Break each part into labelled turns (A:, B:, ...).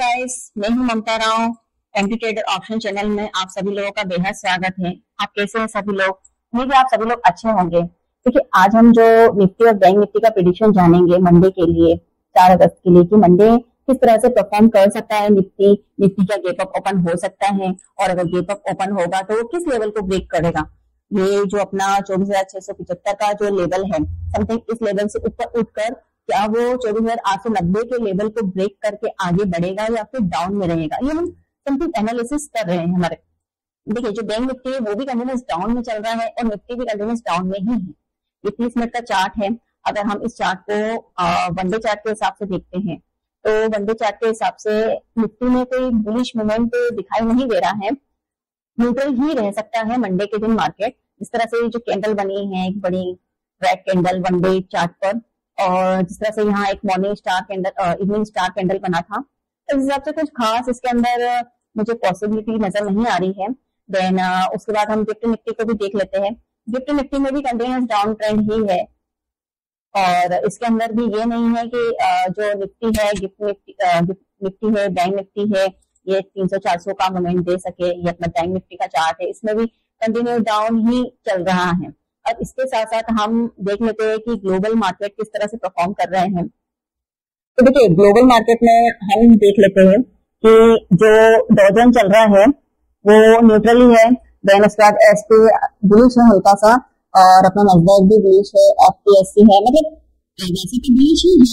A: Guys, मैं हूं Mamta Rao. MT trader option channel में आप सभी लोगों का बेहद स्वागत है। आप कैसे हैं सभी लोग? उम्मीद है आप सभी लोग अच्छे होंगे। देखिए, आज हम जो निफ्टी और बैंक निफ्टी का प्रेडिक्शन जानेंगे मंडे के लिए, 4 अगस्त के लिए, कि मंडे किस तरह से परफॉर्म कर सकता है निफ्टी का गैप अप ओपन हो सकता है, और अगर गैप अप ओपन होगा तो वो किस लेवल को ब्रेक करेगा। ये जो अपना 24,675 का जो लेवल है, समथिंग इस लेवल से ऊपर उठकर क्या वो 24,890 के लेवल को ब्रेक करके आगे बढ़ेगा या फिर डाउन में रहेगा, ये हम समथिंग एनालिसिस कर रहे हैं हमारे। देखिए, जो बैंक निफ्टी है वो भी कंटिन्यूस डाउन में चल रहा है और निफ्टी भी कंटिन्यूस डाउन में ही है। ये 30 मिनट का चार्ट है। अगर हम इस चार्ट को वनडे चार्ट के हिसाब से देखते हैं तो वनडे चार्ट के हिसाब से निफ्टी में कोई बुलिश मूवमेंट दिखाई नहीं दे रहा है। न्यूट्रल ही रह सकता है मंडे के दिन मार्केट। इस तरह से जो कैंडल बनी है, एक बड़ी रेड कैंडल वनडे चार्ट पर, और जिस तरह से यहाँ एक morning star candle, evening star candle बना था, तो इस हिसाब से कुछ खास इसके अंदर मुझे पॉसिबिलिटी नजर नहीं आ रही है। देन उसके बाद हम गिफ्ट निफ्टी को भी देख लेते हैं। गिफ्ट निफ्टी में भी कंटिन्यूस डाउन ट्रेंड ही है, और इसके अंदर भी ये नहीं है कि जो निफ्टी है, गिफ्ट निफ्टी है, बैंक निफ्टी है, ये 300-400 का मोमेंट दे सके। ये अपना बैंक निफ्टी का चार्ट है, इसमें भी कंटिन्यू डाउन ही चल रहा है। और इसके साथ साथ हम देख लेते हैं कि ग्लोबल मार्केट किस तरह से परफॉर्म कर रहे हैं। तो देखिए, ग्लोबल मार्केट में हम देख लेते हैं कि जो डॉ जोन्स चल रहा है वो न्यूट्रल ही है। देन उसके बाद एसपी बुलिश है हल्का सा, और अपना नस्डैक भी बुलिश है, एफटीएससी है, मतलब वैसे तो बुलिश ही है।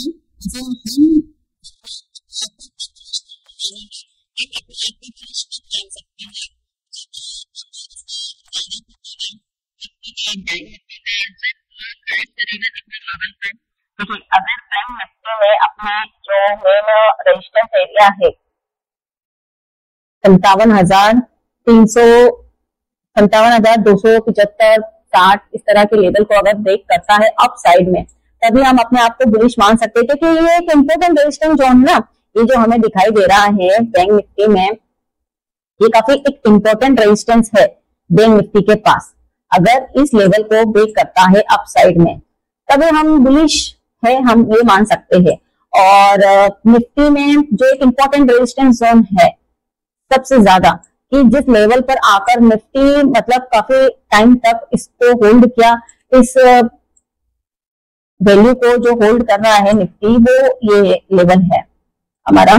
A: अगर बैंक निफ्टी में अपना जो मेन रेजिस्टेंस एरिया है 57,300, 57,275, 60 इस तरह के लेवल को अगर ब्रेक करता है अप साइड में, तभी हम अपने आप को बुलिश मान सकते हैं। क्योंकि ये एक इम्पोर्टेंट रेजिस्टेंस जोन ना, ये जो हमें दिखाई दे रहा है बैंक निफ्टी में, ये काफी एक इम्पोर्टेंट रेजिस्टेंस है बैंक निफ्टी के पास। अगर इस लेवल को ब्रेक करता है अप साइड में, तभी हम बुलिश है, हम ये मान सकते हैं। और निफ्टी में जो एक इम्पोर्टेंट रेजिस्टेंस जोन है सबसे ज्यादा, कि जिस लेवल पर आकर निफ्टी मतलब काफी टाइम तक इसको होल्ड किया, इस वैल्यू को जो होल्ड कर रहा है निफ्टी, वो ये लेवल है हमारा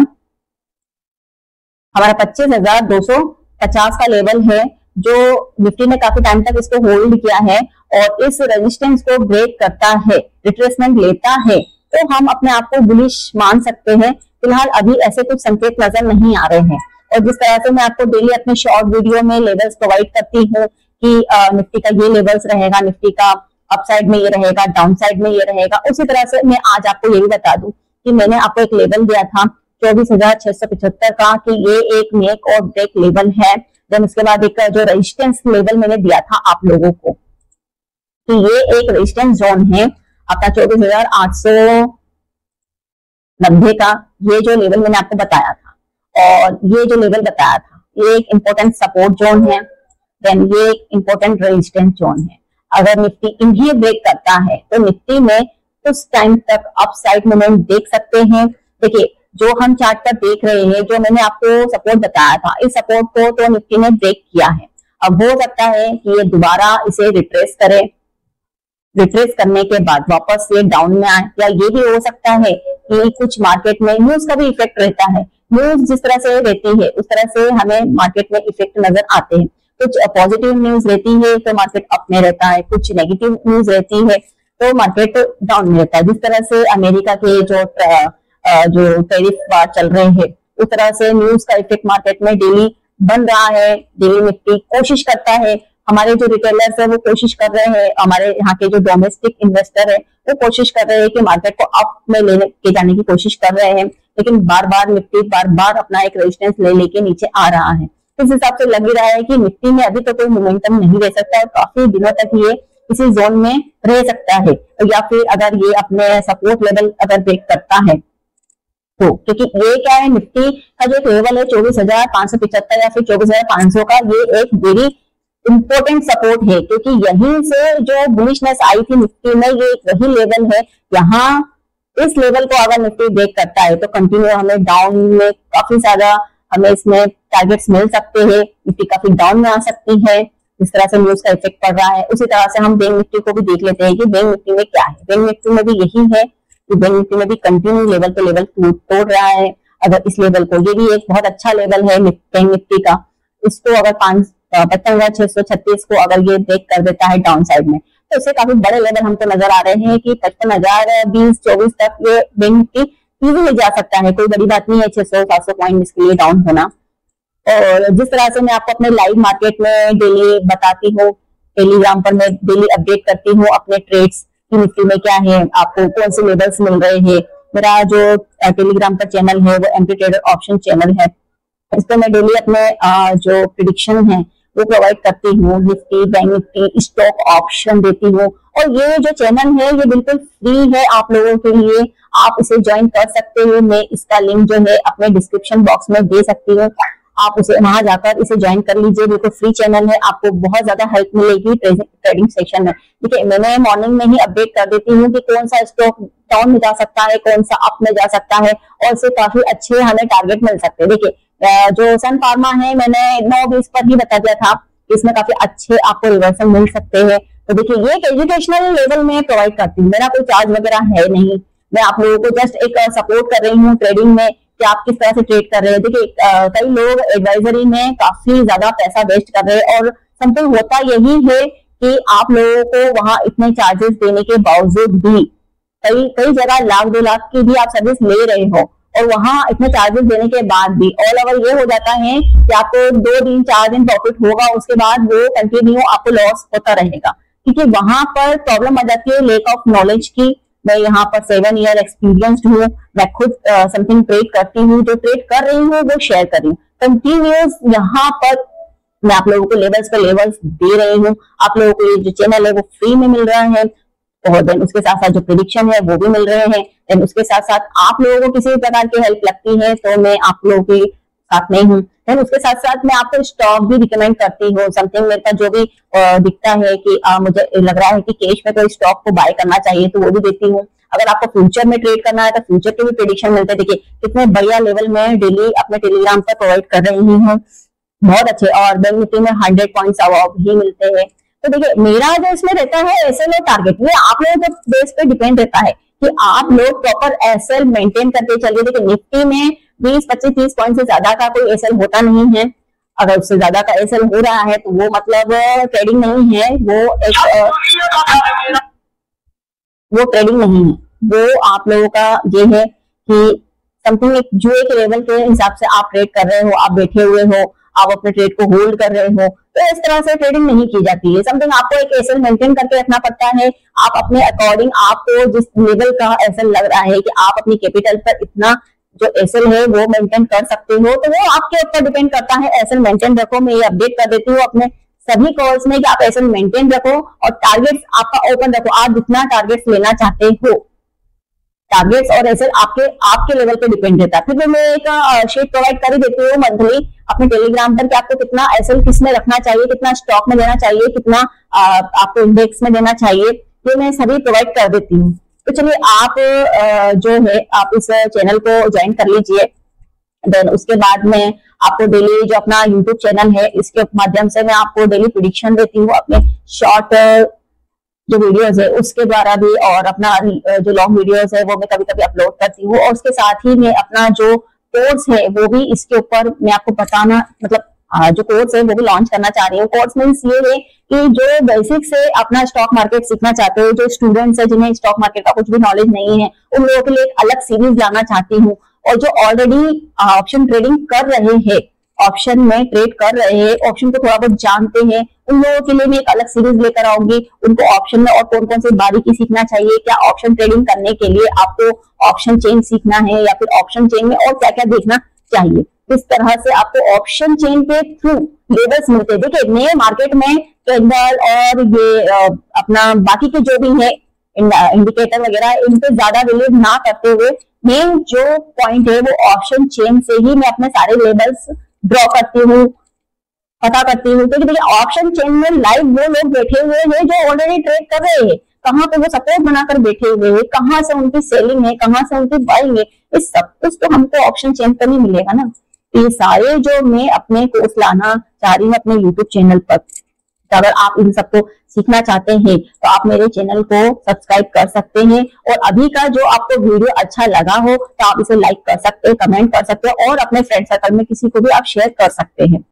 A: 25,250 का लेवल है, जो निफ्टी ने काफी टाइम तक इसको होल्ड किया है। और इस रेजिस्टेंस को ब्रेक करता है, रिट्रेसमेंट लेता है, तो हम अपने आप को बुलिश मान सकते हैं। फिलहाल अभी ऐसे कुछ संकेत नजर नहीं आ रहे हैं। और जिस तरह से मैं आपको डेली अपने शॉर्ट वीडियो में लेवल्स प्रोवाइड करती हूँ कि निफ्टी का ये लेवल्स रहेगा, निफ्टी का अपसाइड में ये रहेगा, डाउन साइड में ये रहेगा, उसी तरह से मैं आज आपको ये भी बता दूं कि मैंने आपको एक लेवल दिया था 24,675 का, कि ये एक मेक और ब्रेक लेवल है। देन उसके बाद एक जो रेजिस्टेंस लेवल मैंने दिया था आप लोगों को, कि ये एक रेजिस्टेंस जोन है अपना 24,890 का, ये जो लेवल मैंने आपको बताया था। और ये जो लेवल बताया था, ये एक इंपॉर्टेंट सपोर्ट जोन है। देन ये एक इंपॉर्टेंट रेजिस्टेंस जोन है। अगर निफ्टी इन्हें ब्रेक करता है तो निफ्टी में कुछ टाइम तक अपसाइड मूवमेंट देख सकते हैं। देखिए, जो हम चार्ट पर देख रहे हैं, जो मैंने आपको सपोर्ट बताया था, इस सपोर्ट को तो निफ्टी ने ब्रेक किया है। अब हो सकता है कि ये दोबारा इसे रिट्रेस करे, रिट्रेस करने के बाद वापस ये डाउन में आए, या ये भी हो सकता है कि कुछ मार्केट में न्यूज का भी इफेक्ट रहता है। न्यूज जिस तरह से रहती है उस तरह से हमें मार्केट में इफेक्ट नजर आते हैं। कुछ पॉजिटिव न्यूज रहती है तो मार्केट अप में रहता है, कुछ नेगेटिव न्यूज रहती है तो मार्केट डाउन में रहता है। जिस तरह से अमेरिका के जो टैरिफ वार चल रहे हैं, उस तरह से न्यूज का इफेक्ट मार्केट में डेली बन रहा है। डेली निफ्टी कोशिश करता है, हमारे जो रिटेलर्स है वो कोशिश कर रहे हैं, हमारे यहाँ के जो डोमेस्टिक इन्वेस्टर है वो कोशिश कर रहे हैं कि मार्केट को अप में लेके जाने की कोशिश कर रहे हैं, लेकिन बार बार निफ्टी बार बार अपना एक रेजिस्टेंस ले लेके नीचे आ रहा है। इस हिसाब से लग रहा है कि निफ्टी में अभी तो कोई मोमेंटम नहीं रह सकता, और काफी दिनों तक ये इसी जोन में रह सकता है। या फिर अगर ये अपने सपोर्ट लेवल अगर ब्रेक करता है तो, क्योंकि ये क्या है, निफ्टी का जो लेवल है 24,575 या फिर 24,500 का, ये एक वेरी इंपॉर्टेंट सपोर्ट है। क्योंकि यहीं से जो बुलिशनेस आई थी निफ्टी में, ये वही लेवल है। यहाँ इस लेवल को अगर निफ्टी ब्रेक करता है तो कंटिन्यू हमें डाउन में काफी ज्यादा हमें इसमें टारगेट्स मिल सकते हैं, निफ्टी काफी डाउन में आ सकती है। जिस तरह से न्यूज का इफेक्ट पड़ रहा है उसी तरह से हम बैंक निफ्टी को भी देख लेते हैं कि बैंक निफ्टी में क्या है। बैंक निफ्टी में भी यही है कि बैंक निफ्टी में भी कंटिन्यू लेवल पे लेवल तोड़ रहा है। अगर इस लेवल को, ये भी एक बहुत अच्छा लेवल है बैंक निफ्टी का, इसको अगर 55,636 को अगर ये ब्रेक कर देता है डाउन साइड में तो इससे काफी बड़े लेवल हमको नजर आ रहे हैं कि 55,020-24 तक ये बैंक निफ्टी इजीली जा सकता है। कोई बड़ी बात नहीं है 600-700 पॉइंट इसके लिए डाउन होना। और जिस तरह से मैं आपको अपने लाइव मार्केट में डेली बताती हूँ, टेलीग्राम पर मैं डेली अपडेट करती हूँ अपने ट्रेड्स की निफ्टी में क्या है, आपको कौन से लेवल्स मिल रहे हैं। मेरा जो टेलीग्राम पर चैनल है वो एमटी ट्रेडर ऑप्शन चैनल है, इस पर मैं डेली अपने जो प्रिडिक्शन है वो प्रोवाइड करती हूँ। Nifty, bank Nifty, stock option देती हूँ। और ये जो चैनल है ये बिल्कुल फ्री है आप लोगों के लिए, आप इसे ज्वाइन कर सकते हो। मैं इसका लिंक जो है अपने डिस्क्रिप्शन बॉक्स में दे सकती हूँ, आप उसे वहां जाकर इसे ज्वाइन कर लीजिए। बिल्कुल फ्री चैनल है, आपको बहुत ज्यादा हेल्प मिलेगी ट्रेडिंग सेक्शन में। देखिए मैंने मॉर्निंग में ही अपडेट कर देती हूँ कि कौन सा स्टॉक डाउन में जा सकता है, कौन सा अप में जा सकता है, और इससे काफी अच्छे हमें टारगेट मिल सकते हैं। देखिए जो सन फार्मा है मैंने 9-20 पर ही बता दिया था, इसमें काफी अच्छे आपको रिवर्सल मिल सकते हैं। तो देखिए ये एक एजुकेशनल लेवल में प्रोवाइड करती हूँ, मेरा कोई चार्ज वगैरह है नहीं, मैं आप लोगों को जस्ट एक सपोर्ट कर रही हूँ ट्रेडिंग में कि आप किस तरह से ट्रेड कर रहे हैं। देखिए कई लोग एडवाइजरी में काफी ज्यादा पैसा वेस्ट कर रहे हैं और समथिंग होता यही है कि आप लोगों को वहां इतने चार्जेस देने के बावजूद भी कई जगह 1-2 लाख की भी आप सर्विस ले रहे हो और वहां इतने चार्जेस देने के बाद भी ऑल ओवर ये हो जाता है कि आपको 2 दिन 4 दिन प्रॉफिट होगा, उसके बाद वो कंटिन्यू आपको लॉस होता रहेगा, क्योंकि वहां पर प्रॉब्लम आ जाती है लेक ऑफ नॉलेज की। मैं यहाँ पर 7 ईयर एक्सपीरियंस्ड हूँ, मैं खुद समथिंग ट्रेड करती हूँ, जो ट्रेड कर रही हूँ वो शेयर कर रही हूँ कंटिन्यूस। यहाँ पर मैं आप लोगों को लेवल्स पे लेवल्स दे रही हूँ, आप लोगों को ये जो चैनल है वो फ्री में मिल रहा है, और देन उसके साथ साथ जो प्रेडिक्शन है वो भी मिल रहे हैं। देन उसके साथ साथ आप लोगों को किसी भी प्रकार की हेल्प लगती है तो मैं आप लोगों के साथ में हूँ। देन उसके साथ साथ मैं आपको स्टॉक भी रिकमेंड करती हूँ, समथिंग मेरे पास जो भी दिखता है कि मुझे लग रहा है कि कैश में कोई स्टॉक को बाय करना चाहिए तो वो भी देती हूँ। अगर आपको फ्यूचर में ट्रेड करना है तो फ्यूचर के भी प्रेडिक्शन मिलते हैं। देखिए कितने बढ़िया लेवल में डेली अपने टेलीग्राम पर प्रोवाइड कर रही हूँ, बहुत अच्छे, और बैंक निफ्टी में 100 पॉइंट्स अबव ही मिलते हैं। तो देखिए मेरा जो इसमें रहता है एसएल टारगेट, ये आप लोगों के बेस पे डिपेंड रहता है कि आप लोग प्रॉपर एसएल मेंटेन करते चलिए। देखिए निफ्टी में 20, 25, 30 पॉइंट से ज्यादा का कोई एसएल होता नहीं है। अगर उससे ज्यादा का एसएल हो रहा है तो वो मतलब ट्रेडिंग नहीं है, वो ट्रेडिंग नहीं है, वो आप लोगों का ये है कि समथिंग एक जुए के लेवल के हिसाब से आप ट्रेड कर रहे हो, आप बैठे हुए हो, आप अपने ट्रेड को होल्ड कर रहे हो, तो इस तरह से ट्रेडिंग नहीं की जाती है। समथिंग आपको एक एसएल मेंटेन करके रखना पड़ता है, आप अपने अकॉर्डिंग आपको जिस लेवल का एसएल लग रहा है कि आप अपनी कैपिटल पर इतना जो एसएल है वो मेंटेन कर सकते हो, तो वो आपके ऊपर डिपेंड करता है। एसएल मेंटेन रखो, मैं ये अपडेट कर देती हूँ अपने सभी कॉल्स में कि आप एसएल मेंटेन रखो और टारगेट्स आपका ओपन रखो, आप जितना टारगेट्स लेना चाहते हो। टारगेट्स और एसएल आपके लेवल पे डिपेंड रहता है। फिर मैं एक शीट प्रोवाइड कर ही देती हूँ मंथली अपने टेलीग्राम पर कि आपको कितना एसएल किस में रखना चाहिए, कितना स्टॉक में देना चाहिए, कितना आपको इंडेक्स में देना चाहिए, ये मैं सभी प्रोवाइड कर देती हूँ। तो चलिए आप जो है आप इस चैनल को ज्वाइन कर लीजिए। देन उसके बाद में आपको डेली जो अपना यूट्यूब चैनल है इसके माध्यम से मैं आपको डेली प्रेडिक्शन देती हूँ, अपने शॉर्ट जो वीडियोस है उसके द्वारा भी, और अपना जो लॉन्ग वीडियोस है वो मैं कभी कभी अपलोड करती हूँ। और उसके साथ ही मैं अपना जो कोर्स है वो भी इसके ऊपर मैं आपको बताना, मतलब जो कोर्स है वो भी लॉन्च करना चाह रही हूँ। कोर्स मीन्स ये है कि जो बेसिक से अपना स्टॉक मार्केट सीखना चाहते हो, जो स्टूडेंट्स है जिन्हें स्टॉक मार्केट का कुछ भी नॉलेज नहीं है, उन लोगों के लिए एक अलग सीरीज लाना चाहती हूँ। और जो ऑलरेडी ऑप्शन ट्रेडिंग कर रहे हैं, ऑप्शन में ट्रेड कर रहे हैं, ऑप्शन को थोड़ा बहुत जानते हैं, उन लोगों के लिए मैं एक अलग सीरीज लेकर आऊंगी। उनको ऑप्शन में और कौन कौन सी बारीकी सीखना चाहिए, क्या ऑप्शन ट्रेडिंग करने के लिए आपको ऑप्शन चेन सीखना है, या फिर ऑप्शन चेन में और क्या क्या देखना चाहिए, इस तरह से आपको ऑप्शन चेन के थ्रू लेवल्स मिलते हैं। देखिए नए मार्केट में कैंडल और ये अपना बाकी के जो भी है इंडिकेटर वगैरह, इन पे ज्यादा बिलीव ना करते हुए मेन जो पॉइंट है वो ऑप्शन चेन से ही मैं अपने सारे लेवल्स ड्रॉ करती हूँ, पता करती हूँ। क्योंकि देखिए ऑप्शन चेन में लाइव वो लोग बैठे हुए हैं जो ऑलरेडी ट्रेड कर रहे हैं, कहाँ पे वो सपोर्ट बनाकर बैठे हुए हैं, कहाँ से उनकी सेलिंग है, कहाँ से उनकी बाइंग है, इस सब कुछ तो हमको ऑप्शन चेन पर ही मिलेगा ना। तो ये सारे जो मैं अपने कोर्स लाना चाह रही हूँ अपने यूट्यूब चैनल पर, तो अगर आप इन सबको सीखना चाहते हैं तो आप मेरे चैनल को सब्सक्राइब कर सकते हैं। और अभी का जो आपको वीडियो अच्छा लगा हो तो आप इसे लाइक कर सकते हैं, कमेंट कर सकते हैं और अपने फ्रेंड सर्कल में किसी को भी आप शेयर कर सकते हैं।